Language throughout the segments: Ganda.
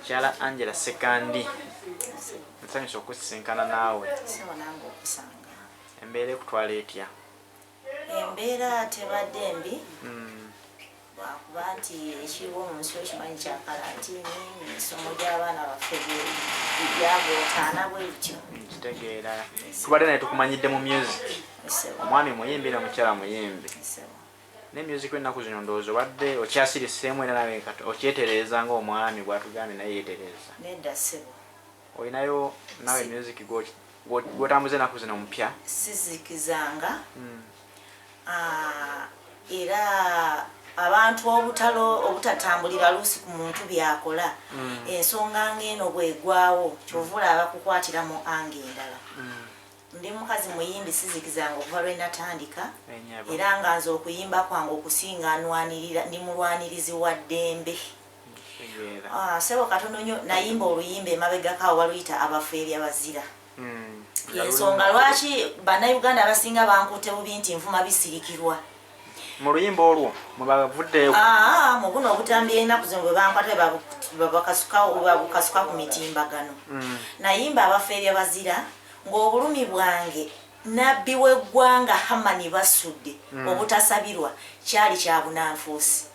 Mukyala Angela Sekandi. Nsanyusa okusisinkana naawe. Sawa nange okusanga. Embeera ekutwala etya? Embeera tebadde mbi. Lwakuba nti ekiriwo mu nsi okimanyi kya kalantiini, emisomo gy'abaana baffe byagootaana bwe bityo. Kitegeera. Tubadde naye tukumanyidde mu music. Omwami muyimbi na mukyala muyimbi. Ne music ennaku zino ndowooza obadde okyasiriseemu era nawe okyetereeza ng'omwami bw'atugambye naye yeetereeza. Nedda ssebo. Olinayo nawe music gw'otambuza ennaku zino mupya? Sizikizanga. Era abantu obutatambulira luusi ku muntu byakola. Ensonga ng'eno bwegwawo kyova olaba kukwatiramu ange endala. Ndi mukazi muyimbi sizikizanga okuva lwe natandika era nga nze okuyimba kwange okusinga ndi mulwanirizi wa ddembe. Sebo katono nnyo nayimba oluyimba emabegako awo baluyita abafeeri abazira. Ensonga lwaki bannayuganda abasinga bankutte bubi nti nvuma bisirikirwa. Mu luyimba olwo mwebavuddeyo? Mu buno obutambi ennaku zino bwe bankwata babukasuka ku mitimbagano. Nayimba abafeeri abazira ng'obulumi bwange nabbi w'eggwanga Hamani Basudde obutasabirwa kyali kya bunanfuusi.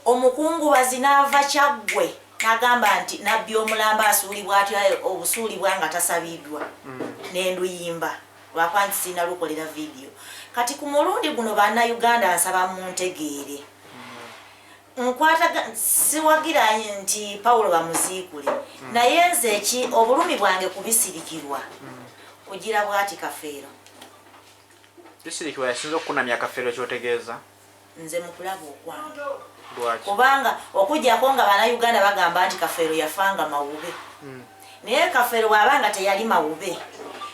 Omukungubazi n'ava Kyaggwe n'agamba nti nabbi omulamba asuulibwa atyo obusuulibwa nga tasabiddwa. N'enduyimba lwakuba nti sirina lukolera vidiyo. Kati ku mulundi guno bannayuganda nsaba muntegeere. Siwagira nti Pawulo bamuziikule naye nze obulumi bwange kubisirikirwa kugira bwati Kafeero. Bisirikirwa yasinza okukunamya Kafeero kyotegeeza? Nze mu kulaba okwange. Lwaki? Kubanga okujjako nga bannayuganda bagamba nti Kafeero yafanga mawube. Naye Kafeero bw'abanga teyali mawube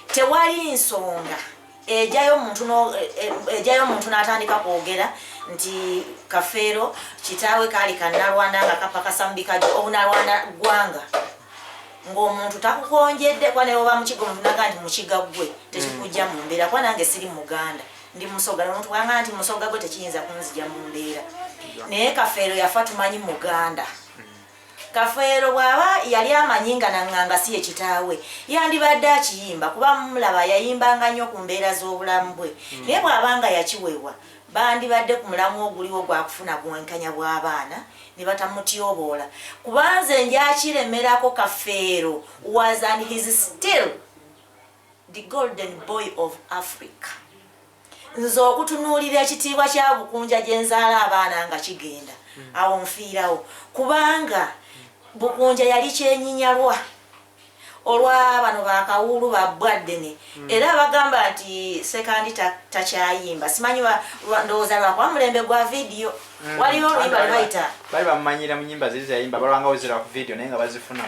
tewali nsonga ejayo omuntu n'atandika kwogera nti Kafeero kitaawe kaali kannalwanda nga kapakasa mubikajjo obunalwanda ggwanga. Ng'omuntu takukonjedde kwa newoba mukigo munaga nti mukiga gwe tekikujja mu mbeera kwa nange siri Muganda ndi Musoga omuntu wanga nti Musoga gwe tekiyinza kunzija mu mbeera. Naye Kafeero yafa tumanyi Muganda. Kafeero bw'aba yali amanyi nga naŋŋanga si ye kitaawe yandibadde akiyimba kuba mulaba yayimbanga nnyo ku mbeera z'obulamu bwe. Naye bw'abanga yakiweebwa bandibadde ku mulamu oguliwo gwa kufuna bwenkanya bw'abaana ne batamutyoboola. Kuba nze njakiremerako Kafeero was and he is still the golden boy of Africa. Nze okutunuulira ekitiibwa kya Bukunja gye nzaala abaana nga kigenda awo nfiirawo kubanga Bukunja yali kyenyinyalwa olwa bano bakawulu babwaddene era bagamba nti Sekandi takyayimba. Simanyi ndowooza lwakuba mulembe gwa vidiyo waliyo oluyimba lwe bayita bali bamumanyira mu nnyimba ziri zayimba balwanga wezera ku vidiyo naye nga bazifuna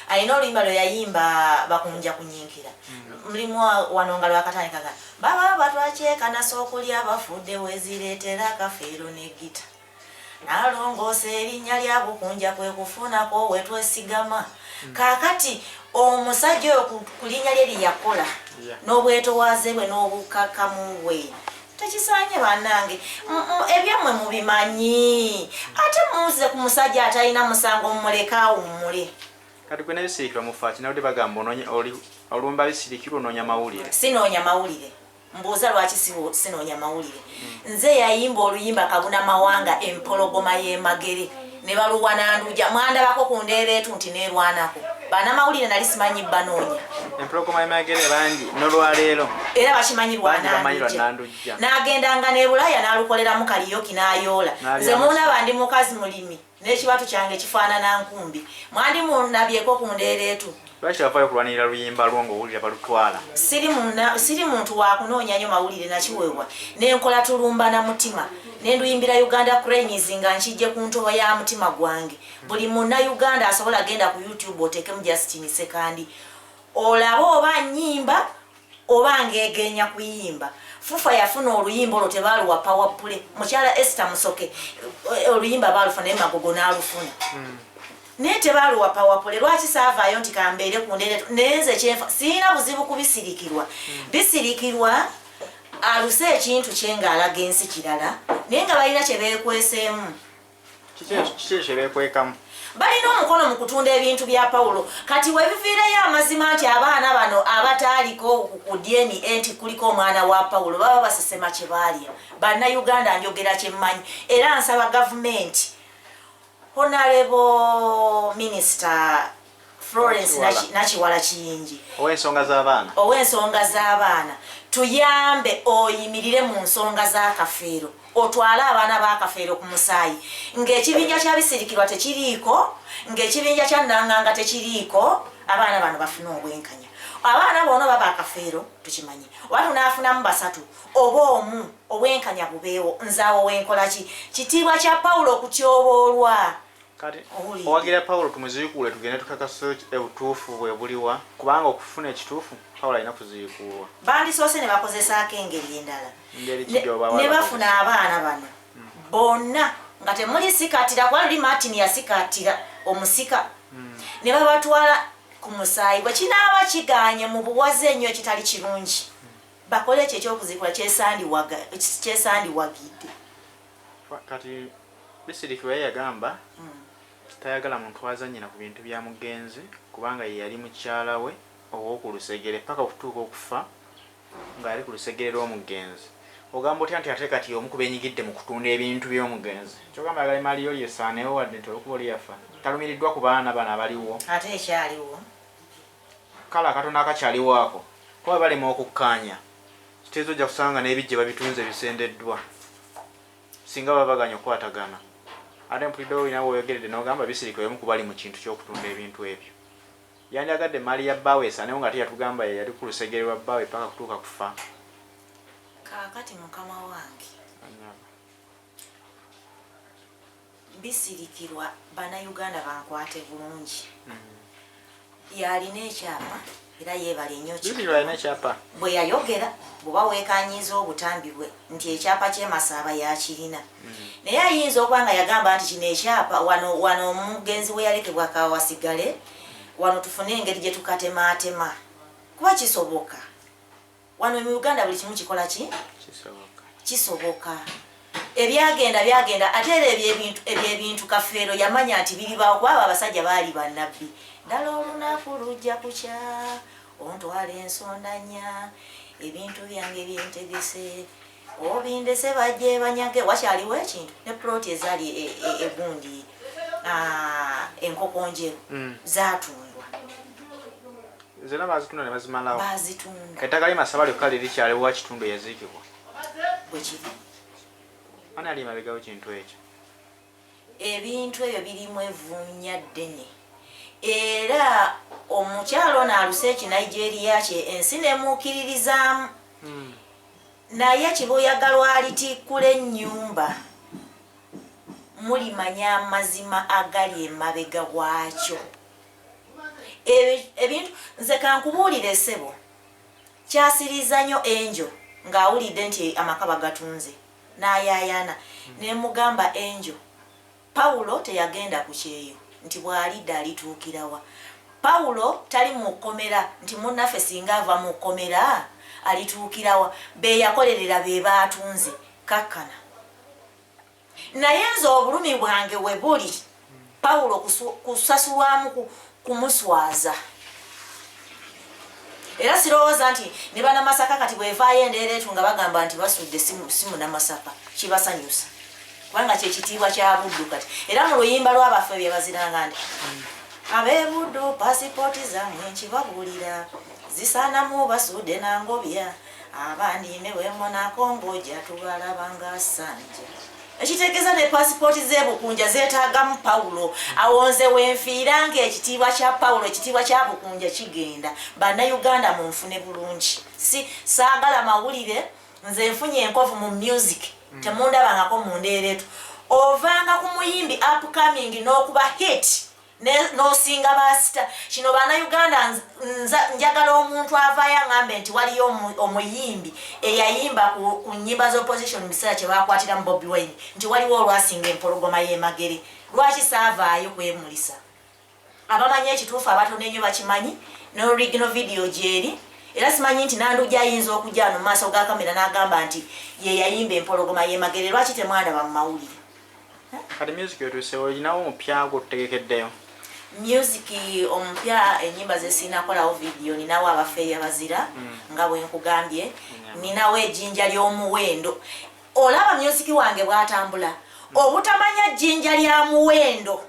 alina oluyimba lwe yayimba bakunja kunyinkira mulimu wano nga lwakatandikaga baba batwakyekana sookulya bafudde wezireetera Kafeero ne gita nalongoosa erinnya lya Bukunja kwe kufunako wetwesigama. Kaakati omusajja oyo ku linnya lye lyeyakola n'obwetoowaze bwe n'obukakamu bwe tekisaanye bannange ebyammwe mubimanyi ate muze ku musajja atalina musango mumuleka awummule. Kati gwe nebisirikirwa mufa kinawudde bagamba olumba bisirikirwa onoonya mawulire. Sinoonya mawulire. Mbuuza lwaki sinoonya mawulire. Nze yayimba oluyimba Kabuna Mawanga empologoma y'emagere ne baluwa nanduja mwandabako ku ndeereetu nti neerwanako. Bannamawulire nali simanyi banoonya. Empologoma y'emagere bangi n'olwaleero era bakimanyi lwanandujja. N'agendanga ne Bulaaya n'alukoleramu kaliyoki n'ayoola. Nze muunaba ndi mukazi mulimi n'ekibatu kyange kifaanana nkumbi. Mwandi munnabyeko ku ndeereetu. Lwaki wafaayo okulwanirira luyimba lwo ng'owulira balutwala? Siri muntu wa kunoonya nnyo mawulire nakiweebwa. N'enkola tulumba na mutima. N'enduyimbira Uganda Cranes nga nkijje ku ntobo ya mutima gwange. Buli munnayuganda asobola genda ku YouTube oteekemu Justin Sekandi. Olaba oba nnyimba oba ng'egenya kuyimba. Fufa yafuna oluyimba olwo tebaaluwa power play. Mukyala Esther Musoke oluyimba baalufuna naye Magogo n'alufuna. Naye tebaaluwa pawapole lwaki saavaayo nti kambeere ku ndeereetu naye nze kyenfa sirina buzibu kubisirikirwa. Bisirikirwa aluse ekintu kye ng'alaga ensi kirala naye nga balina kye beekweseemu. Kiki kye beekwekamu? balina omukono mu kutunda ebintu bya Pawulo kati webiviireyo amazima nti abaana bano abataaliko ku DNA enti kuliko omwana wa Pawulo baba basesema kye baalya bannayuganda njogera kye mmanyi era nsaba gavumenti Honorable Minister Florence Nakiwala Kiyingi ow'ensonga z'abaana tuyambe oyimirire mu nsonga z'akafeero otwale abaana b'akafeero ku musaayi ng'ekibinja kya bisirikirwa tekiriiko ng'ekibinja kya Nanganga tekiriiko abaana bano bafuna obwenkanya abaana bono baba akafeero tukimanyi oba tunaafunamu basatu oba omu obwenkanya bubeewo nzaawo wenkola ki kitiibwa kya Pawulo okutyoboolwa kati owagira Pawulo tumuziikule tugende tukakasa obutuufu bwe buliwa kubanga okufuna ekituufu Pawulo alina kuziikulwa bandisoose ne bakozesaako engeri endala ne bafuna abaana bano bonna nga temuli sikatira kuba luli Martin yasikatira omusika ne babatwala ku musaayi bwe kinaaba kiganye mu buwaze ennyo ekitali kirungi bakole ekyo ekyokuziikula kyesandiwagidde kati bisirikirwa yagamba tayagala muntu azannyina ku bintu bya mugenzi kubanga ye yali mukyala we ow'oku lusegere paka okutuuka okufa nga yali ku lusegere lw'omugenzi ogamba otya nti ate kati omu ku beenyigidde mu kutunda ebintu by'omugenzi kyogamba yagala emali yo lyesaanewo wadde nti olwokuba oli yafa talumiriddwa ku baana bano abaliwo ate ekyaliwo kale akatono akakyaliwo ako kuba balema okukkaanya kiteezo ojja kusanga n'ebijje babitunze bisendeddwa singa babaganya okukwatagana ate mpuliddewo olina weoyogeredde n'ogamba bisirikirwa emu ku bali mu kintu ky'okutunda ebintu ebyo yandyagadde emali ya bbaawe esaanewo nga teyatugamba ye yali ku lusegere lwa bbaawe paka kutuuka kufa kaakati mukama wange bisirikirwa bannayuganda bankwate bulungi yalina ekyapa era yeebala ennyo bwe yayogera bw'oba weekanyiiza obutambi bwe nti ekyapa ky'Emasaaba yakirina naye ayinza okuba nga yagamba nti kino ekyapa wano omugenzi we yalekebwa kawasigale wano tufune engeri gye tukatemaatema kuba kisoboka wano mu Uganda buli kimu kikola ki kisoboka byagenda ate era ebyebintu kafeero yamanya nti biribaawo kuba abasajja baali bannabbi ddala olunaku lujja kukya ontwala ensondanya ebintu byange byentegese obindese bajje banyage wakyaliwo ekintu ne ploti ezaali egundi enkoko njeru zaatundwa zena bazitunda ne bazimalawo bazitunda ettaka ly'Emasaaba lyokka lirikyaliwo wa kitundu eyaziikibwa bwe kiri ani ali mabegawo kintu ekyo ebintu ebyo birimu evvuunya ddene era omukyalo ono aluse ekinigeria kye ensi nemuukiririzaamu naye kibuyagalwa alitikkula ennyumba mulimanya amazima agali emabega waakyo ebintu nze kankubuulire ssebo kyasiriza nnyo Angel ng'awulidde nti amaka bagatunze n'ayaayana nemugamba Angel Pawulo teyagenda ku kyeyo nti bw'alidde alituukirawa Pawulo tali mu kkomera nti munnaffe singa ava mu kkomera alituukirawa be yakolerera be baatunze kakkana naye nze obulumi bwange we buli Pawulo kusasulwamu kumuswaza era sirowooza nti ne bannamasaka kati bwevaayo endeera etu nga bagamba nti basudde simu namasaka kibasanyusa kubanga kyekitiibwa kya Buddu kati era mu luyimba lw'abaffe bye baziranga nti ab'e Buddu paasipooti zammwe nkibabuulira zisaanamu basudde nangobya abandi ne wemonako ng'ojja tubalabanga ssanja ekitegeeza ne paasipooti z'ebukunja zeetaagamu Pawulo awonze wenfiira ng'ekitiibwa kya Pawulo ekitiibwa kya bukunja kigenda bannayuganda munfune bulungi saagala mawulire nze nfunye enkovu mu music temundabangako mu ndeera etu ovanga ku muyimbi upcoming n'okuba hit n'osinga basita kino bannayuganda njagala omuntu avaayo aŋambe nti waliyo omuyimbi eyayimba ku nnyimba z'opposition mu biseera kye baakwatira mu Bobi Wine nti waliwo olwasinga empologoma y'emagere lwaki saavaayo kwemulisa abamanyi ekituufu abatono ennyo bakimanyi n'original video gyeri era simanyi nti Nandujja ayinza okujja ano mu maaso ga kamera n'agamba nti ye yayimba empologoma y'emagere lwaki temwandaba mu mawulire kati music yotuse olinawo omupya gwotutegekeddeyo music omupya enyimba zesinakolawo video ninawo abafeeya bazira nga bwenkugambye ninawo ejjinja ly'omuwendo olaba music wange bwatambula obutamanya jjinja lya muwendo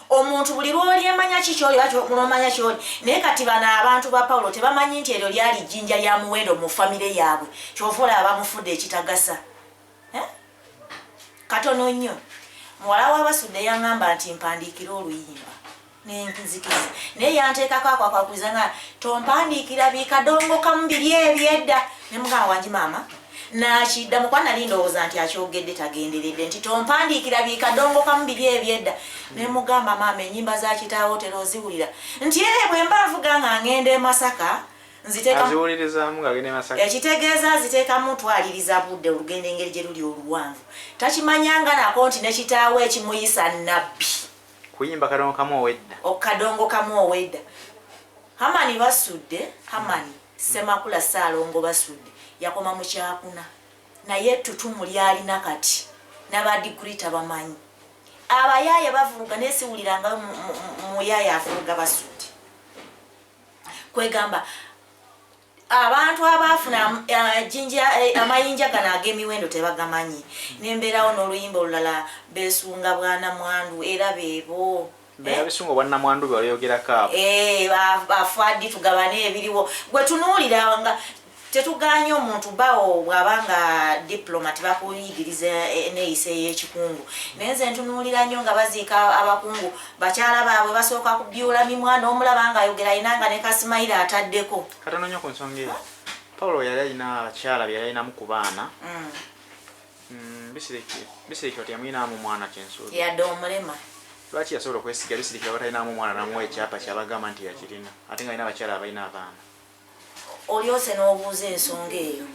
omuntu buli lwoli emanya kikyoli bakyomanya kyoli naye kati bano abantu ba Paulo tebamanyi nti eryo lyali jjinja lya muwendo mu famire yaabwe kyovola abamufudde ekitagasa katono nnyo muwala w'abasudde yaŋŋamba nti mpandiikira oluyimba nenzikiza naye yanteekako akwakwakuliza nga tompandiikira bikadongo kamu biri ebyedda ne mugamba wangi maama nakidda mukwana nali ndowooza nti akyogedde tagenderedde nti tompandiikira bikadongo kamu biri ebyedda ne mugamba maama enyimba za kitaawo otera oziwulira nti bwe mba nvuga nga ngenda e Masaka ekitegeeza ziteekamu twaliriza budde olugendo engeri gye luli oluwanvu takimanyanga nako nti ne kitaawo ekimuyisa nabbi kuyimba kadongo kamu owedda okadongo kamu owedda Hamani basudde Hamani Semakula Saalongo basudde yakoma mu kyakuna naye tutumu lyalina kati n'abadiguli tabamanyi abayaaya bavuga nesiwuliranga muyaaya avuga basudde kwegamba abantu abaafuna amayinja gano ag'emiwendo tebagamanyi nembeerawo n'oluyimba olulala beesunga bwana mwandu era beebo besunga bwana mwandu byogerako abo bafaddi tugabane ebiriwo gwe tunuulira nga tetuganye omuntu bawo bwabanga diplomat bakuyigiriza eneyisa ey'ekikungu naye nze ntunuulira nnyo nga baziika abakungu bakyala baabwe basooka kubyula mimwana omulaba nga ayogera ayinanga ne kasimayira ataddeko katono nnyo ku nsonga eyo Paulo yali alina abakyala bye yali alinamu ku baana bisiriki oti yamuyinaamu omwana kyensuubi yadde omulema lwaki yasobola okwesiga bisiriki batalinamu omwana namuwa ekyapa kyabagamba nti yakirina ate nga alina abakyala abalina abaana olyose n'obuuza ensonga eyo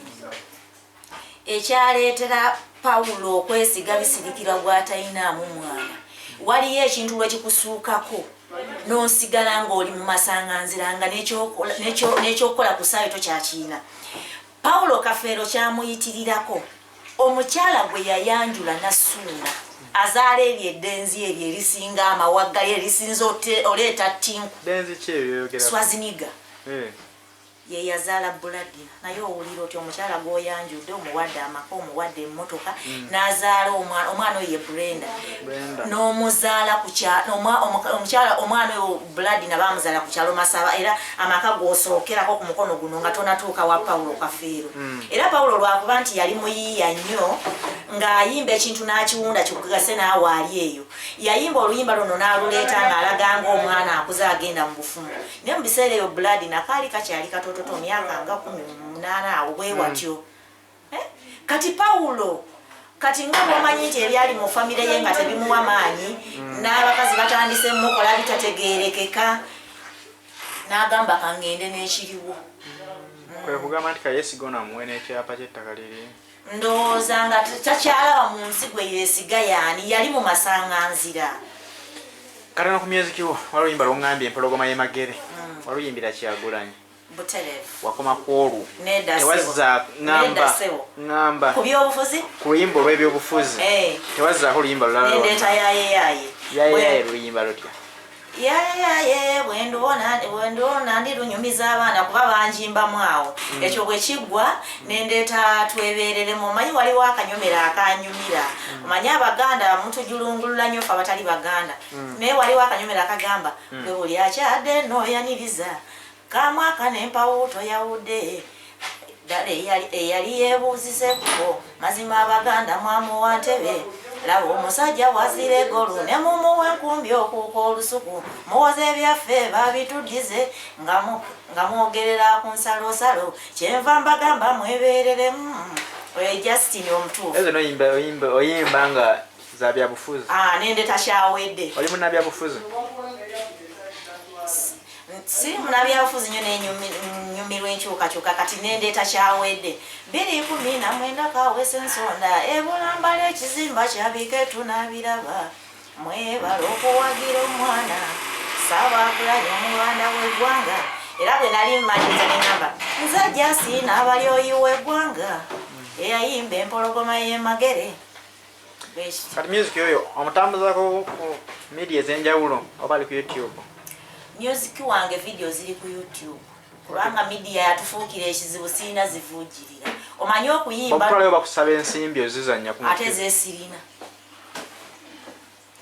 ekyaleetera Paulo okwesiga bisirikira bw'atalinaamu mwana waliyo ekintu lwekikusuukako n'osigala ng'oli mu masaŋŋanzira nga n'ekyokukola ku ssaayo tokyakiina Paulo Kafeero kyamuyitirirako omukyala gwe yayanjula nassuuna azaala eryo eddenzi eryo erisinga amawaggali erisinza oleeta tinku Swaziniga ye yazaala Buladina naye owulira oti omukyala gwoyanjudde omuwadde amaka omuwadde emmotoka n'azaala omwana oyo ye Brenda n'omuzaala ku omukyala omwana oyo Buladina bamuzaala ku kyalo Masaba era amaka gosookerako ku mukono guno nga tonatuuka wa Paulo Kafeero era Paulo lwakuba nti yali muyiiya nnyo ng'ayimba ekintu n'akiwunda kikugase naawe ali eyo yayimba oluyimba luno n'aluleeta ng'alaga ng'omwana akuze agenda mu bufumu naye mu biseera eyo Buladina kaali kakyali katototo myaka nga 18 awo bwe watyo kati Paulo kati nga bwomanyi nti ebyali mu famire ye nga tebimuwa maanyi n'abakazi batandise mukola bitategeerekeka n'agamba kangende n'ekiriwo kwe kugamba nti kayesiga muwe n'ekyapa ky'ettaka liri ndowooza nga takyalaba mu nsi gwe yeesiga yaani yali mu masaŋŋanzira katano ku myeziki wo waluyimba lwongambye empologoma y'emagere waluyimbira Kyagulanyi Butereevu wakoma kwolu tewazza ngamba ku byobufuzi ku luyimba olw'ebyobufuzi tewazzaako oluyimba lulala nendeeta yaye luyimba lutya yaye bwendoona ndi lunyumiza abaana kuba banjimbamu awo ekyo bwe kiggwa nendeeta twebeereremu omanyi waliwo akanyomera akanyumira omanyi Abaganda mutujulungulula nnyo fe abatali Baganda naye waliwo akanyomera akagamba bwe buli akyadde nooyaniriza kamwaka n'empawuto yawudde ddala eyali yeebuuziseko mazima Abaganda mwamuwa Ntebe laba omusajja wazira egolu ne mumuwa enkumbi okuuka olusuku muwoza ebyaffe babituddize nga mwogerera ku nsalosalo kyenva mbagamba mwebeereremu Justin omutuufu ezo oyimba nga za byabufuzi nendeeta Kyawedde oli munnabyabufuzi si munabyabufuzi nnyo nenyumirwa enkyukakyuka kati nendeeta Kyawedde 219 kawese ensonda ebulambala ekizimba kyabike tunabiraba mwebala okuwagira omwana Ssaabagulanye omulwanda w'eggwanga era bwe nali mmaliriza neŋŋamba nze Jasi n'abalyoyi w'eggwanga eyayimba empologoma y'emagere kati music yoyo omutambuzako ku media ez'enjawulo oba ali ku YouTube? Music wange video ziri ku YouTube kubanga media yatufuukira ekizibu sirina zivuugirira. Omanyi okuyimba bakulayo bakusaba ensimbi ozizannya ku ate zeesirina.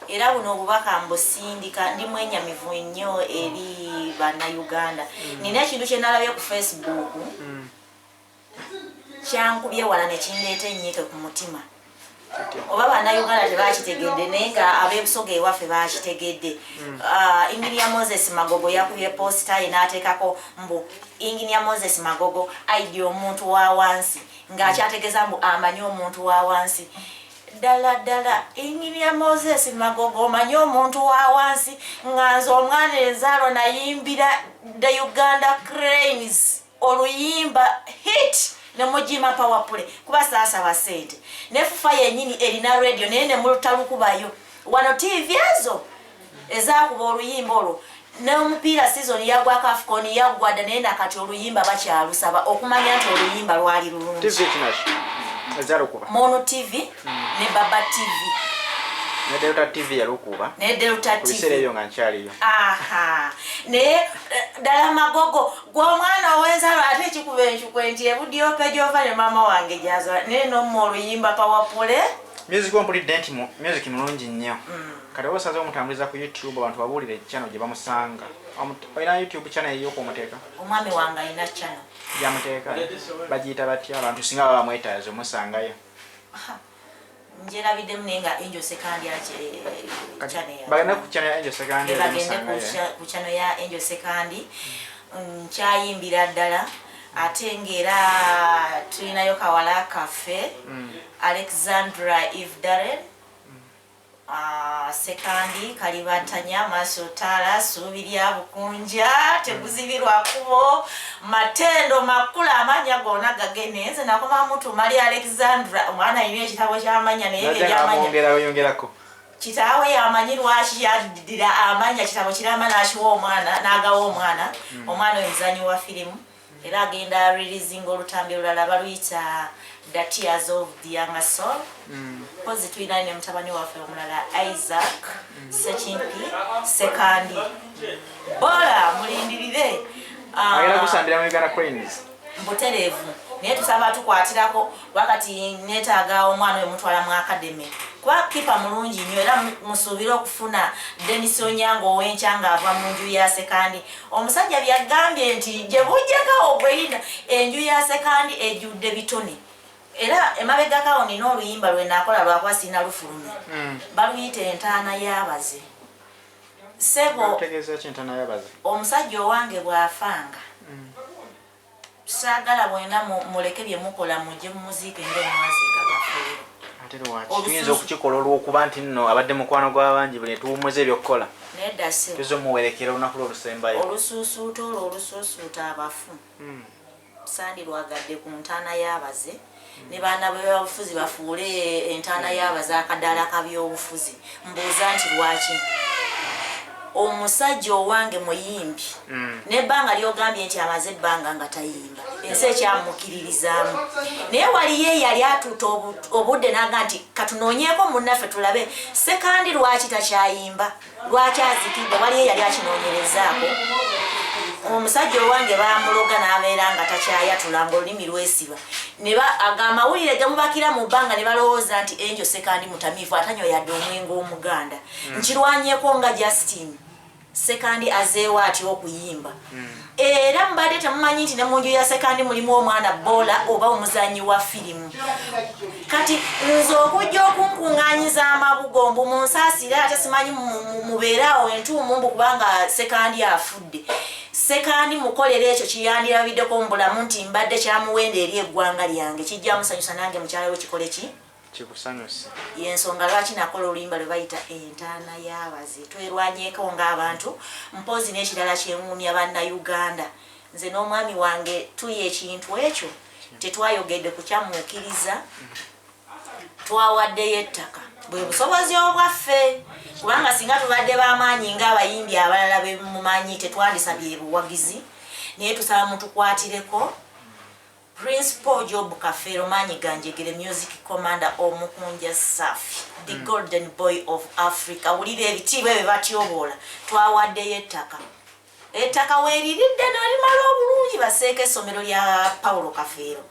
Era buno obubaka mbusindika ndi mwenyamivu nnyo eri bannayuganda. Nina ekintu kye nalabye ku Facebook kyankubye wala ne kindeeta ennyiike ku mutima. Oba bannayuganda tebakitegedde naye nga ab'ebusoga ewaffe bakitegedde. Engineer Moses Magogo yakubye posita ye n'ateekako mbu Engineer Moses Magogo aidi omuntu wa wansi ng'akyategeeza mbu amanyi omuntu wa wansi. Ddala Engineer Moses Magogo omanyi omuntu wa wansi nga nze omwana enzaalo nayimbira the Uganda Cranes oluyimba hit ne mujima powerplay kuba saasaba ssente nefufa yennyini erina radio naye ne mulutalukubayo wano TV ezo ezaakuba oluyimba olwo n'omupiira season yagwako AFCON yaggwadda naye nakati oluyimba bakyalusaba okumanya nti oluyimba lwali lulungi. Mono TV ne Baba TV ne Delta TV yalukuba ne Delta TV kubisereyo nga nkyaliyo. Ne ddala Magogo gw'omwana ow'enzaalo ate ekikuba enkyukwe nti ebudyope gy'ova ne maama wange gyaza naye n'omma oluyimba pawapule. Music ompulidde nti music mulungi nnyo. Kati osaze omutambuliza ku YouTube abantu babuulire channel gye bamusanga. Olina YouTube channel eyo okumuteeka? Omwami wange alina channel. Yamuteeka bagiyita batya abantu singa baba mwetaaze omusangayo? Njerabiddemu naye nga Angel Sekandi channel ya. Bagenda ku channel ya Angel Sekandi. Bagende ku channel ya Angel Sekandi. Nkyayimbira ddala ate ng'era tulinayo kawala kaffe Alexandra Eve Darren. Sekandi kalibatanya masotala subirya bukunja teguzibirwa kubo matendo makula amanya gona gagene nze nakoma mutu Mali Alexandra omwana yine ekitabo ky'amanya naye yongerako kitaawe yamanyirwa yaddira amanya kitabo kirama n'akiwa omwana n'agawa omwana omwana omuzanyi wa firimu era agenda releasing olutambi olulala baluyita The Tears of the Younger Soul. Pozi tulina ne mutabani waffe omulala Isaac Sekimpi Sekandi. Bora mulindirire. Agenda kusambira mu Uganda Cranes. Mbuterevu. Naye tusaba tukwatirako wakati neetaaga omwana we mutwala mu academy. Kwa kipa mulungi nnyo era musuubira okufuna Dennis Onyango ow'enkyanga ava mu nju ya Sekandi. Omusajja byagambye nti gye bujjako ogweyina enju ya Sekandi ejjudde bitone. Era emabega kawo nina oluyimba lwe nakola lwakwasina lufulumye. Baluyita entaana y'abaze. Sebo omusajja owange bw'afanga. Saagala bwena muleke bye mukola mujje mu muziika ng'omwaziika bafeero. Ate lwaki tuyinza okukikola olw'okuba nti nno abadde mukwano gw'abangi bwe tuwummuza ebyokukola. Nedda sebo. Tuzo muwerekera olunaku lw'olusembayo. Olusuusuuta olwo olusuusuuta abafu. Sandi lwagadde ku ntaana y'abaze. Ne baana b'obufuzi bafuule entaana y'abaze akaddaala kabyobufuzi. Mbuuza nti lwaki? Omusajja owange muyimbi. N'ebbanga lyogambye nti amaze ebbanga nga tayimba. Ensi ekyamukiririzaamu. Naye waliyo eyali atuuta obudde n'aga nti katunoonyeeko munnaffe tulabe Sekandi lwaki takyayimba. Lwaki azikidde waliyo eyali akinoonyerezaako. Omusajja owange baamuloga n'abeera nga takyayatula ng'olulimi lwesiba. Ne amawulire gamubakira mu bbanga ne balowooza nti Angel Sekandi mutamiivu atanyoyadde omwenge omuganda. Nkirwanyeeko nga Justin Sekandi azeewo atya okuyimba. Era mubadde temumanyi nti ne mu nju ya Sekandi mulimu omwana boola oba omuzanyi wa firimu. Kati nze okujja okunkuŋŋaanyiza amabugombu mu nsaasira ate simanyi mubeeraawo entuumu mbu kubanga Sekandi afudde. Sekandi mukolera ekyo kiyandirabiddeko mu bulamu nti mbadde kyamuwenda eri eggwanga lyange kijja musanyusa nange mukyala we kikole ki? Kikusanyusa. Yensonga lwaki nakola oluyimba lwe bayita entaana y'abaze. Twerwanyeeko ng'abantu mpozi n'ekirala kyewuumya bannayuganda. Nze n'omwami wange tuye ekintu ekyo tetwayogedde kukyamuukiriza twawaddeyo ettaka bwe busobozi obwaffe kubanga singa tubadde b'amaanyi ng'abayimbi abalala be mumanyi tetwandisabye buwagizi naye tusaba mutukwatireko Principal Job Kafeero Manyi Ganjegere Music Commander Omukunja Safi, the golden boy of Africa. Wulira ebitiibwa ebyo batyobola twawaddeyo ettaka. Ettaka weeriridde nalimala obulungi baseeka essomero lya Paulo Kafeero.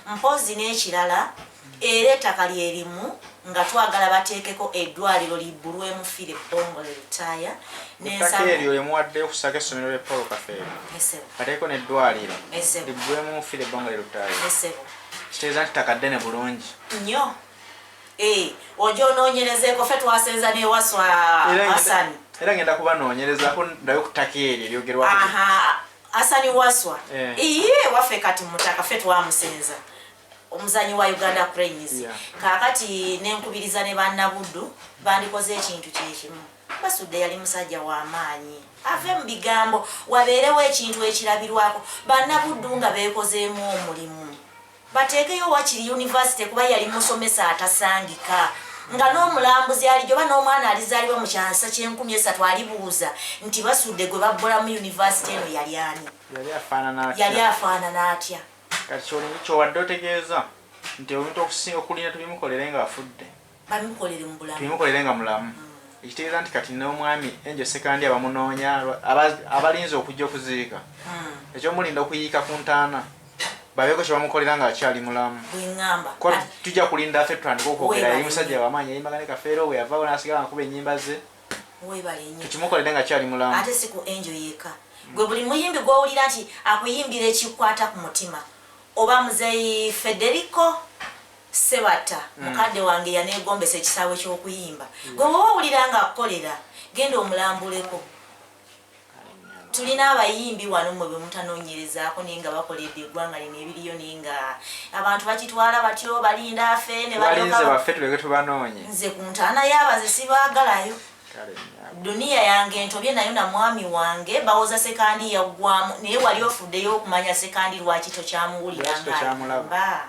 Mpozi n'ekirala era ettaka lyerimu nga twagala bateekeko eddwaliro libbulwemu fire Bongo Lutaaya n'ensalo eryo lyemuwadde okusaka essomero lya Paulo Kafeero bateeko n'eddwaliro libbulwemu fire Bongo Lutaaya kitegeeza nti ttaka ddene bulungi nnyo ojja onoonyerezeeko ffe twasenza n'ewaswa Asani era ngenda kubanoonyerezaako ndayo ku ttaka eryo eryogerwako Asani waswa iye waffe kati mutaka ffe twamusenza omuzanyi wa Uganda Cranes kakati nenkubiriza ne bannabuddu bandikoze ekintu kyekimu basudde yali musajja w'amaanyi ave mu bigambo wabeerewo ekintu ekirabirwako bannabuddu nga beekozeemu omulimu bateekeyo wakiri university kuba yali musomesa atasangika nga n'omulambuzi alijjo n'omwana alizaalibwa mu kyansa kye13 alibuuza nti basudde gwe babbola mu university eno yali ani yali afaanana atya kati kyowadde otegeeza nti omuntu okusinga okulinda tubimukolere nga afudde tubimukolere nga mulamu ekitegeeza nti kati n'omwami Enjo Sekandi abamunoonya abalinze okujja okuziika ekyomulinda okuyiika ku ntaana babeeko kye bamukolera nga akyali mulamu tujja kulinda ffe tutandika okwogera yali musajja wamaanyi yayimbaga ne Kafeero bwe yavaawo n'asigala nakuba ennyimba ze tukimukolere nga akyali mulamu ate si ku Enjo yeka gwe buli muyimbi gw'owulira nti akuyimbira ekikwata ku mutima oba muzeeyi Federico Sebata mukadde wange yaneegombesa ekisaawe ky'okuyimba gwe bw'oba owulira nga akukolera genda omulambuleko tulina abayimbi wano mwe bwe mutanoonyerezaako naye nga bakoledde eggwanga lino ebiriyo naye nga abantu bakitwala batyo balinda afe ne balinze baffe tuleke tubanoonye nze ku ntaana y'abaze sibaagalayo duniya yange entobye nayo na mwami wange bawoza Sekandi yaggwamu naye wali ofuddeyo okumanya Sekandi lwaki tokyamuwulira nga